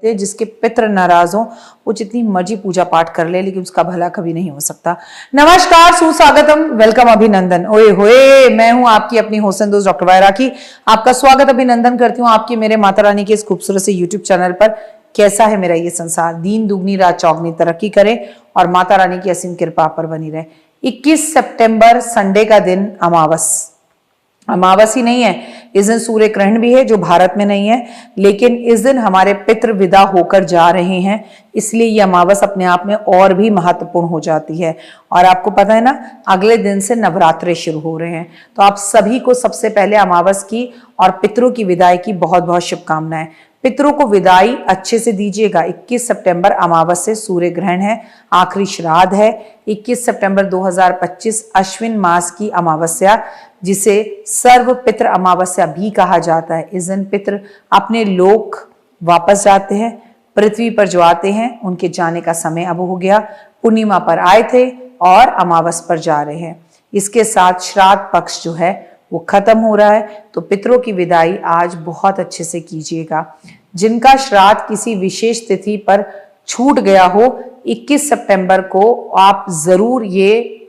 जिसके पितृ नाराज हो वो जितनी मर्जी पूजा पाठ कर ले लेकिन उसका भला कभी नहीं हो सकता। नमस्कार, सुस्वागतम, वेलकम, अभिनंदन। ओए होए, मैं हूं आपकी अपनी होसन दोस्त डॉक्टर वायरा की। आपका स्वागत अभिनंदन करती हूं आपकी मेरे माता रानी के इस खूबसूरत से यूट्यूब चैनल पर। कैसा है मेरा ये संसार, दीन दुगनी रात चौगनी तरक्की करे और माता रानी की असीम कृपा पर बनी रहे। 21 सितंबर संडे का दिन अमावस ही नहीं है, इस दिन सूर्य ग्रहण भी है जो भारत में नहीं है, लेकिन इस दिन हमारे पितृ विदा होकर जा रहे हैं, इसलिए ये अमावस अपने आप में और भी महत्वपूर्ण हो जाती है। और आपको पता है ना, अगले दिन से नवरात्रे शुरू हो रहे हैं, तो आप सभी को सबसे पहले अमावस की और पितरों की विदाई की बहुत बहुत शुभकामनाएं। पितरों को विदाई अच्छे से दीजिएगा। 21 सितंबर अमावस से सूर्य ग्रहण है, आखिरी श्राद्ध है। 21 सितंबर 2025 अश्विन मास की अमावस्या, जिसे सर्व पितृ अमावस्या भी कहा जाता है। इस दिन पितृ अपने लोक वापस जाते हैं, पृथ्वी पर जो आते हैं उनके जाने का समय अब हो गया। पूर्णिमा पर आए थे और अमावस पर जा रहे हैं। इसके साथ श्राद्ध पक्ष जो है वो खत्म हो रहा है, तो पितरों की विदाई आज बहुत अच्छे से कीजिएगा। जिनका श्राद्ध किसी विशेष तिथि पर छूट गया हो, 21 सितंबर को आप जरूर ये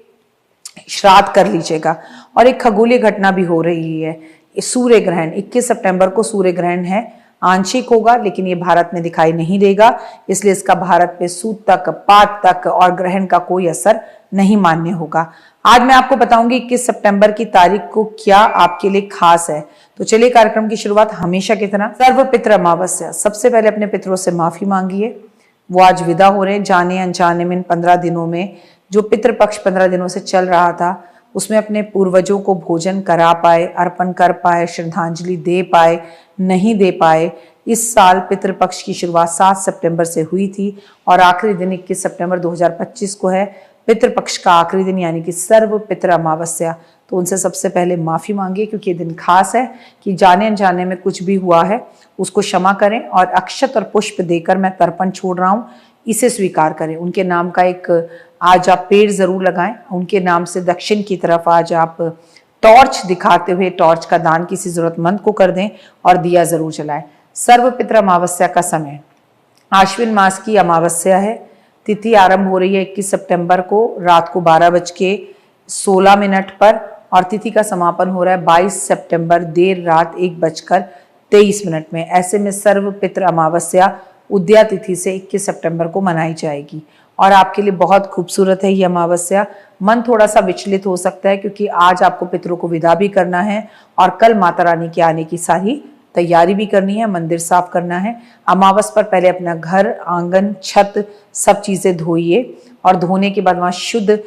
श्राद्ध कर लीजिएगा। और एक खगोलीय घटना भी हो रही है, सूर्य ग्रहण 21 सितंबर को सूर्य ग्रहण है, आंशिक होगा लेकिन ये भारत में दिखाई नहीं देगा, इसलिए इसका भारत पे सूतक, पातक और ग्रहण का कोई असर नहीं मान्य होगा। आज मैं आपको बताऊंगी 21 सितंबर की तारीख को क्या आपके लिए खास है। तो चलिए कार्यक्रम की शुरुआत हमेशा की तरह सर्व पितृ अमावस्या। सबसे पहले अपने पितरों से माफी मांगिए, वो आज विदा हो रहे हैं। जाने अनजाने में 15 दिनों में जो पितृपक्ष 15 दिनों से चल रहा था, उसमें अपने पूर्वजों को भोजन करा पाए, अर्पण कर पाए, श्रद्धांजलि दे पाए, नहीं दे पाए। इस साल पितृपक्ष की शुरुआत 7 सितंबर से हुई थी और आखिरी दिन 21 सितंबर 2025 को है, पितृपक्ष का आखिरी दिन, यानी कि सर्व पितृ अमावस्या। तो उनसे सबसे पहले माफी मांगिए, क्योंकि ये दिन खास है कि जाने अनजाने में कुछ भी हुआ है उसको क्षमा करें और अक्षत और पुष्प देकर मैं तर्पण छोड़ रहा हूँ, इसे स्वीकार करें। उनके नाम का एक आज आप पेड़ जरूर लगाएं, उनके नाम से दक्षिण की तरफ आज आप टॉर्च दिखाते हुए टॉर्च का दान किसी जरूरतमंद को कर दें और दिया जरूर जलाएं। सर्व पितृ अमावस्या का समय आश्विन मास की अमावस्या है। तिथि आरंभ हो रही है 21 सितंबर को रात को 12:16 पर और तिथि का समापन हो रहा है 22 सितंबर देर रात 1:23 में। ऐसे में सर्व पितृ अमावस्या उदया तिथि से 21 सितंबर को मनाई जाएगी और आपके लिए बहुत खूबसूरत है ये अमावस्या। मन थोड़ा सा विचलित हो सकता है क्योंकि आज आपको पितरों को विदा भी करना है और कल माता रानी के आने की सारी तैयारी भी करनी है, मंदिर साफ करना है। अमावस पर पहले अपना घर, आंगन, छत सब चीजें धोइए और धोने के बाद वहां शुद्ध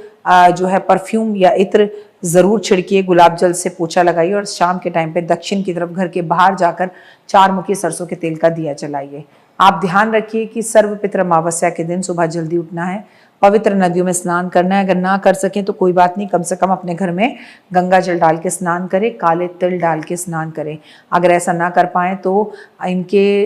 जो है परफ्यूम या इत्र जरूर छिड़किए, गुलाब जल से पोछा लगाइए और शाम के टाइम पे दक्षिण की तरफ घर के बाहर जाकर 4 मुखी सरसों के तेल का दिया जलाइए। आप ध्यान रखिए कि सर्व पितृ अमावस्या के दिन सुबह जल्दी उठना है, पवित्र नदियों में स्नान करना है। अगर ना कर सकें तो कोई बात नहीं, कम से कम अपने घर में गंगा जल डाल के स्नान करें, काले तिल डाल के स्नान करें। अगर ऐसा ना कर पाएं तो इनके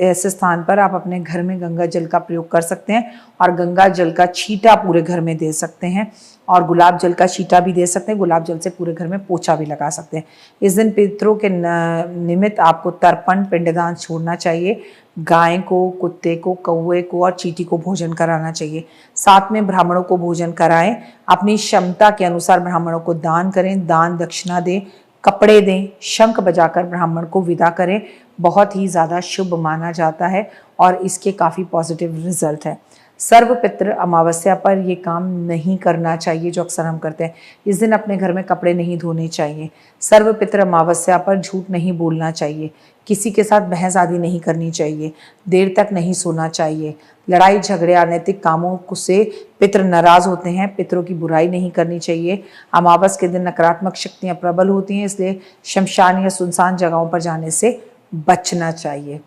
ऐसे स्थान पर आप अपने घर में गंगा जल का प्रयोग कर सकते हैं और गंगा जल का छींटा पूरे घर में दे सकते हैं और गुलाब जल का छींटा भी दे सकते हैं। गुलाब जल से पूरे घर में पोछा भी लगा सकते हैं। इस दिन पितरों के निमित्त आपको तर्पण, पिंडदान छोड़ना चाहिए। गाय को, कुत्ते को, कौवे को और चींटी को भोजन कराना चाहिए। साथ में ब्राह्मणों को भोजन कराएं। अपनी क्षमता के अनुसार ब्राह्मणों को दान करें, दान दक्षिणा दें, कपड़े दें, शंख बजाकर ब्राह्मण को विदा करें। बहुत ही ज्यादा शुभ माना जाता है और इसके काफी पॉजिटिव रिजल्ट है। सर्व पितृ अमावस्या पर ये काम नहीं करना चाहिए जो अक्सर हम करते हैं। इस दिन अपने घर में कपड़े नहीं धोने चाहिए। सर्व पितृ अमावस्या पर झूठ नहीं बोलना चाहिए। किसी के साथ बहस आदि नहीं करनी चाहिए। देर तक नहीं सोना चाहिए। लड़ाई झगड़े अनैतिक कामों से पितृ नाराज होते हैं। पितरों की बुराई नहीं करनी चाहिए। अमावस के दिन नकारात्मक शक्तियां प्रबल होती हैं, इसलिए शमशान या सुनसान जगहों पर जाने से बचना चाहिए।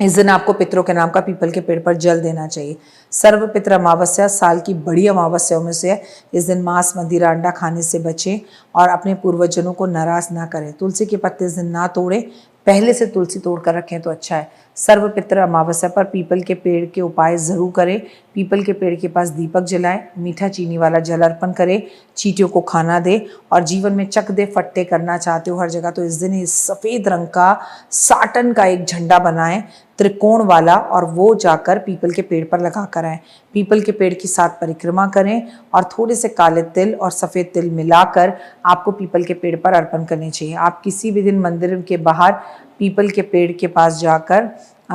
इस दिन आपको पितरों के नाम का पीपल के पेड़ पर जल देना चाहिए। सर्व पितृ अमावस्या साल की बड़ी अमावस्याओं में से है। इस दिन मांस, मदिरा, अंडा खाने से बचें और अपने पूर्वजनों को नाराज ना करें। तुलसी के पत्ते इस दिन ना तोड़ें, पहले से तुलसी तोड़ कर रखें तो अच्छा है। सर्व पितृ अमावस्या पर पीपल के पेड़ के उपाय जरूर करें। पीपल के पेड़ के पास दीपक जलाएं, मीठा चीनी वाला जल अर्पण करें, चींटियों को खाना दे और जीवन में चक दे फट्टे करना चाहते हो हर जगह तो इस दिन इस सफेद रंग का साटन का एक झंडा बनाएं, त्रिकोण वाला, और वो जाकर पीपल के पेड़ पर लगा कर आए। पीपल के पेड़ की 7 परिक्रमा करें और थोड़े से काले तिल और सफ़ेद तिल मिलाकर आपको पीपल के पेड़ पर अर्पण करने चाहिए। आप किसी भी दिन मंदिर के बाहर पीपल के पेड़ के पास जाकर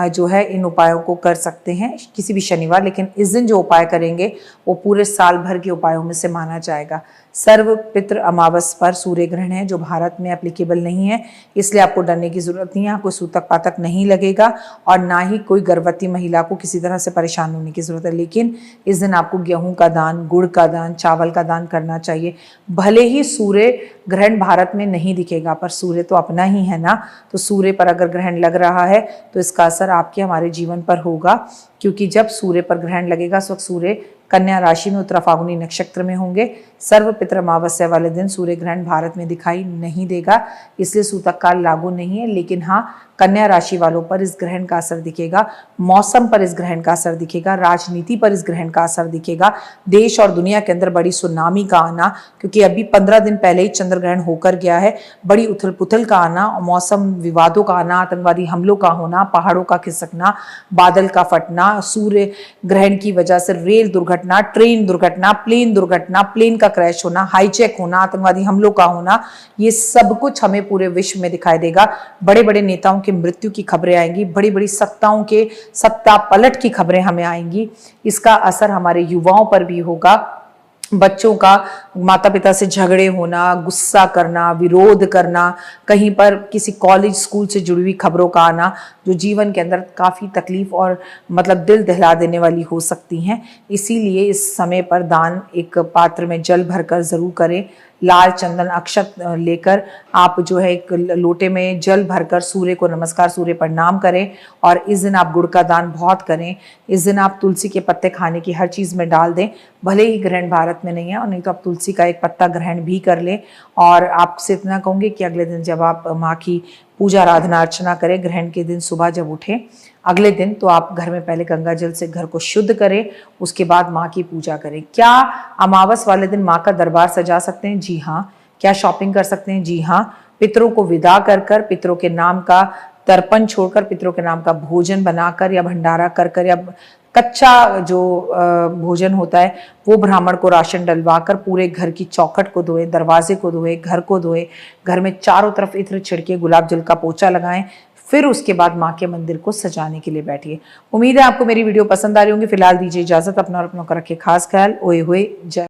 जो है इन उपायों को कर सकते हैं किसी भी शनिवार, लेकिन इस दिन जो उपाय करेंगे वो पूरे साल भर के उपायों में से माना जाएगा। सर्व पितृ अमावस पर सूर्य ग्रहण है जो भारत में एप्लीकेबल नहीं है, इसलिए आपको डरने की जरूरत नहीं है। कोई सूतक पातक नहीं लगेगा और ना ही कोई गर्भवती महिला को किसी तरह से परेशान होने की जरूरत है। लेकिन इस दिन आपको गेहूं का दान, गुड़ का दान, चावल का दान करना चाहिए। भले ही सूर्य ग्रहण भारत में नहीं दिखेगा, पर सूर्य तो अपना ही है ना, तो सूर्य पर अगर ग्रहण लग रहा है तो इसका असर आपके हमारे जीवन पर होगा, क्योंकि जब सूर्य पर ग्रहण लगेगा उस वक्त सूर्य कन्या राशि में उत्तरा फाल्गुनी नक्षत्र में होंगे। सर्व पितृ अमावस्या वाले दिन सूर्य ग्रहण भारत में दिखाई नहीं देगा, इसलिए सूतक काल लागू नहीं है। लेकिन हाँ, कन्या राशि वालों पर इस ग्रहण का असर दिखेगा, मौसम पर इस ग्रहण का असर दिखेगा, राजनीति पर इस ग्रहण का असर दिखेगा, देश और दुनिया के अंदर बड़ी सुनामी का आना, क्योंकि अभी 15 दिन पहले ही चंद्र ग्रहण होकर गया है। बड़ी उथल पुथल का आना, मौसम विवादों का आना, आतंकवादी हमलों का होना, पहाड़ों का खिसकना, बादल का फटना, सूर्य ग्रहण की वजह से रेल दुर्घटना, ट्रेन दुर्घटना, प्लेन का क्रैश होना, हाईजैक होना, आतंकवादी हमलों का होना, ये सब कुछ हमें पूरे विश्व में दिखाई देगा। बड़े बड़े नेताओं की मृत्यु की खबरें आएंगी, बड़ी बड़ी सत्ताओं के सत्ता पलट की खबरें हमें आएंगी। इसका असर हमारे युवाओं पर भी होगा। बच्चों का माता पिता से झगड़े होना, गुस्सा करना, विरोध करना, कहीं पर किसी कॉलेज स्कूल से जुड़ी हुई खबरों का आना, जो जीवन के अंदर काफ़ी तकलीफ और मतलब दिल दहला देने वाली हो सकती हैं। इसीलिए इस समय पर दान एक पात्र में जल भरकर ज़रूर करें। लाल चंदन अक्षत लेकर आप जो है एक लोटे में जल भरकर सूर्य को नमस्कार, सूर्य प्रणाम करें। और इस दिन आप गुड़ का दान बहुत करें। इस दिन आप तुलसी के पत्ते खाने की हर चीज़ में डाल दें। भले ही ग्रहण भारत में नहीं है, और नहीं तो आप तुलसी का एक पत्ता ग्रहण भी कर लें। और आपसे इतना कहूँगी कि अगले दिन जब आप माँ की पूजा आराधना अर्चना करें, ग्रहण के दिन सुबह जब उठें अगले दिन, तो आप घर में पहले गंगा जल से घर को शुद्ध करें, उसके बाद माँ की पूजा करें। क्या अमावस वाले दिन माँ का दरबार सजा सकते हैं? जी हाँ। क्या शॉपिंग कर सकते हैं? जी हाँ। पितरों को विदा कर कर, पितरों के नाम का तर्पण छोड़कर, पितरों के नाम का भोजन बनाकर या भंडारा कर कर, या कच्चा जो भोजन होता है वो ब्राह्मण को राशन डलवा कर पूरे घर की चौखट को धोए, दरवाजे को धोए, घर को धोए, घर में चारों तरफ इत्र छिड़के, गुलाब जल का पोछा लगाएं। फिर उसके बाद माँ के मंदिर को सजाने के लिए बैठिए। उम्मीद है आपको मेरी वीडियो पसंद आ रही होंगी। फिलहाल दीजिए इजाजत, अपना और अपनों का रखे खास ख्याल। ओए होए जय।